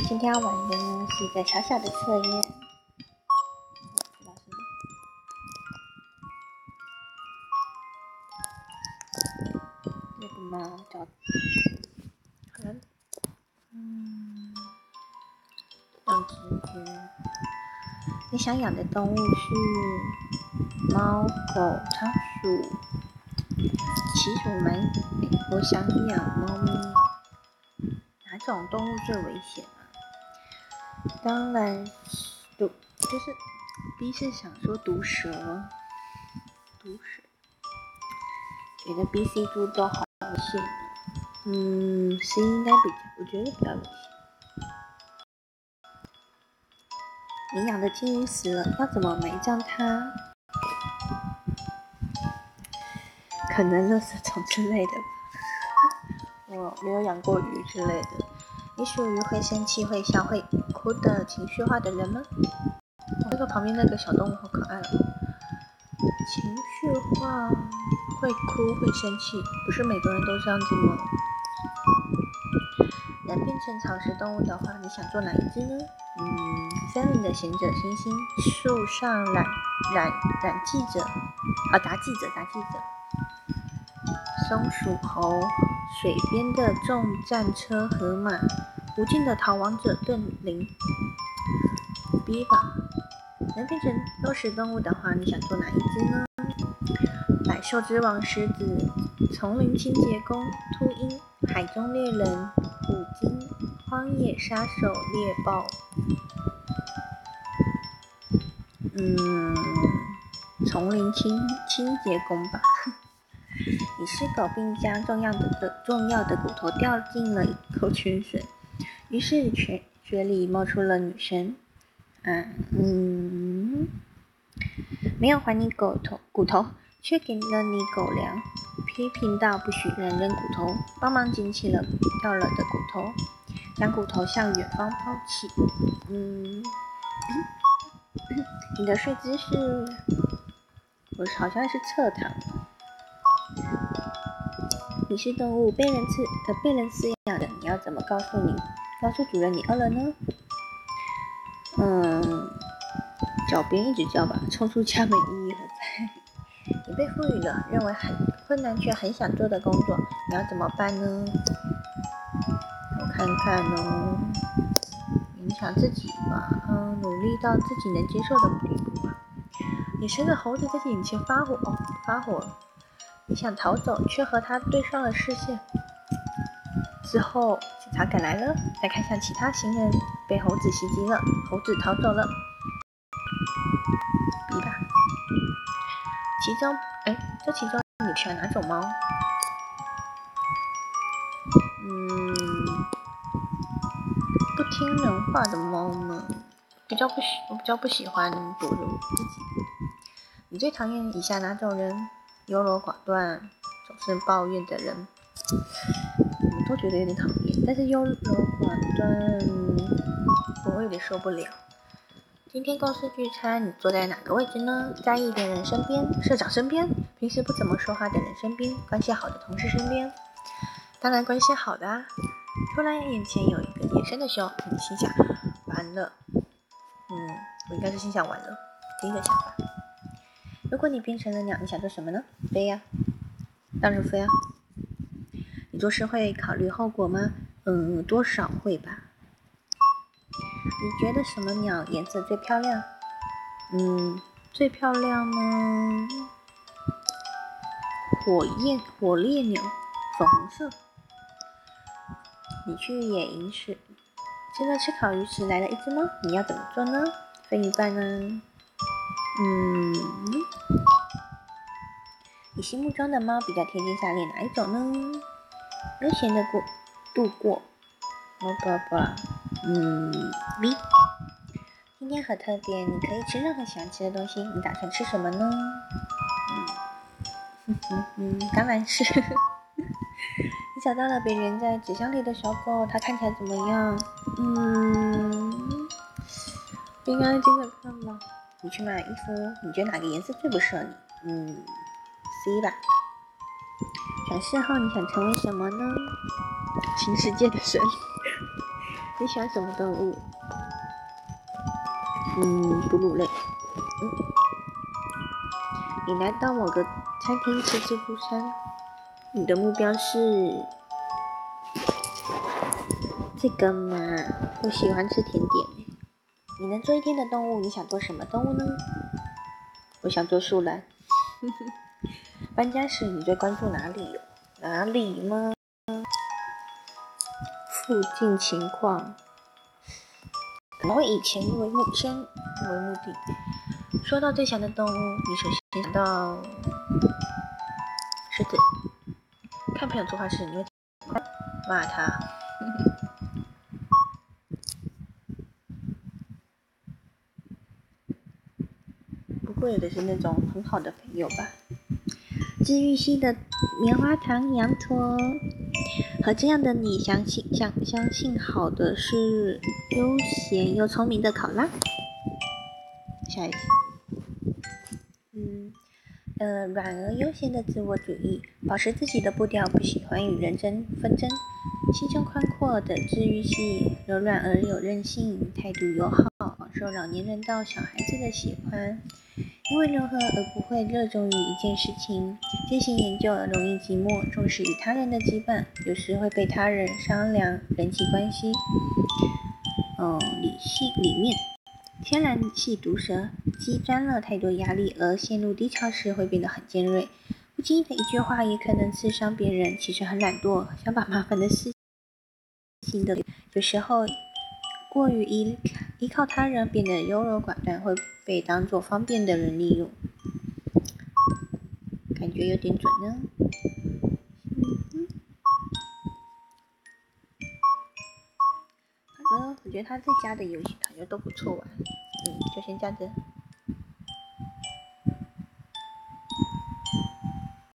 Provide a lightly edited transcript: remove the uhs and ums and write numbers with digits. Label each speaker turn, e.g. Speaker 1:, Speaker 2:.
Speaker 1: 今天要玩的呢是一个小小的测验。这个猫叫用直觉。你想养的动物是猫、狗、仓鼠？其实我想养猫咪。哪种动物最危险啊？当然就是 B 是想说毒蛇，觉得 B、C、猪都好危险的。C 应该我觉得比较危险。你养的金鱼死了，要怎么埋葬它？可能垃圾桶之类的吧。我没有养过鱼之类的。你属于会生气、会笑、会哭的情绪化的人吗？这个旁边那个小动物好可爱哦。情绪化，会哭、会生气，不是每个人都这样子吗？能变成草食动物的话，你想做哪一只呢？森林的贤者猩猩，树上杂技者，松鼠猴，水边的重战车河马，无尽的逃亡者邓林。B 吧。能变成肉食动物的话，你想做哪一只呢？百兽之王狮子，丛林清洁工秃鹰，海中猎人虎鲸，荒野杀手猎豹。丛林清洁工吧。你是狗，并将重要的骨头掉进了一口泉水，于是水里冒出了女神。没有还你骨头，却给了你狗粮，批评到不许人扔骨头，帮忙捡起了掉了的骨头，将骨头向远方抛弃。你的睡姿是，我好像是侧躺。你是动物，被人饲养的，你要怎么告诉主人你饿了呢？脚边一直叫吧，冲出家门意义何在？你被赋予了认为很困难却很想做的工作，你要怎么办呢？我看看哦，勉强自己吧，努力到自己能接受的地步吧。你生个猴子在眼前发火了，你想逃走，却和他对上了视线。之后警察赶来了，再看向其他行人，被猴子袭击了，猴子逃走了。B 吧。这其中你选哪种猫？不听人话的猫呢？我比较不喜欢躲着自己。你最讨厌以下哪种人？优柔寡断，总是抱怨的人。我都觉得有点讨厌，但是优柔寡断，我会有点受不了。今天公司聚餐，你坐在哪个位置呢？在意的人身边，社长身边，平时不怎么说话的人身边，关系好的同事身边。当然关系好的啊。突然眼前有一个野生的熊，你心想完了。我应该是心想完了。第一个想法。如果你变成了鸟，你想做什么呢？飞呀，当然飞啊。你做事会考虑后果吗？多少会吧。你觉得什么鸟颜色最漂亮？最漂亮呢？火烈鸟，粉红色。你去野营时，吃了吃烤鱼时来了一只猫，你要怎么做呢？分一半呢？你心目中的猫比较贴近下列哪一种呢？悠闲的度过。B。今天很特别，你可以吃任何喜欢吃的东西，你打算吃什么呢？当然是。你找到了被连在纸箱里的小狗，它看起来怎么样？应该盯着看吧。你去买衣服，你觉得哪个颜色最不适合你？C 吧。转世后你想成为什么呢？新世界的神。你喜欢什么动物？哺乳类。你来到某个餐厅吃自助餐，你的目标是这个吗？我喜欢吃甜点。你能做一天的动物，你想做什么动物呢？我想做树懒。搬家时你最关注哪里？哪里吗？附近情况。可能会以钱为目的。说到最强的动物，你首先想到狮子。看朋友做坏事，你会骂他。不过有的是那种很好的朋友吧。治愈系的棉花糖羊驼。和这样的你相信好的是悠闲又聪明的考拉。下一题。软而悠闲的自我主义，保持自己的步调，不喜欢与人纷争。心胸宽阔的治愈系，柔软而有韧性，态度友好，受老年人到小孩子的喜欢。因为柔和而不会热衷于一件事情，进行研究而容易寂寞，重视与他人的羁绊，有时会被他人商量人际关系。里面天然系毒蛇，积沾了太多压力，而陷入低潮时会变得很尖锐，不经意的一句话也可能刺伤别人。其实很懒惰，想把麻烦的事情的，有时候过于依靠他人，变得优柔寡断，会被当作方便的人利用。感觉有点准呢。好了，我觉得他在家的游戏好像都不错玩。就先这样子。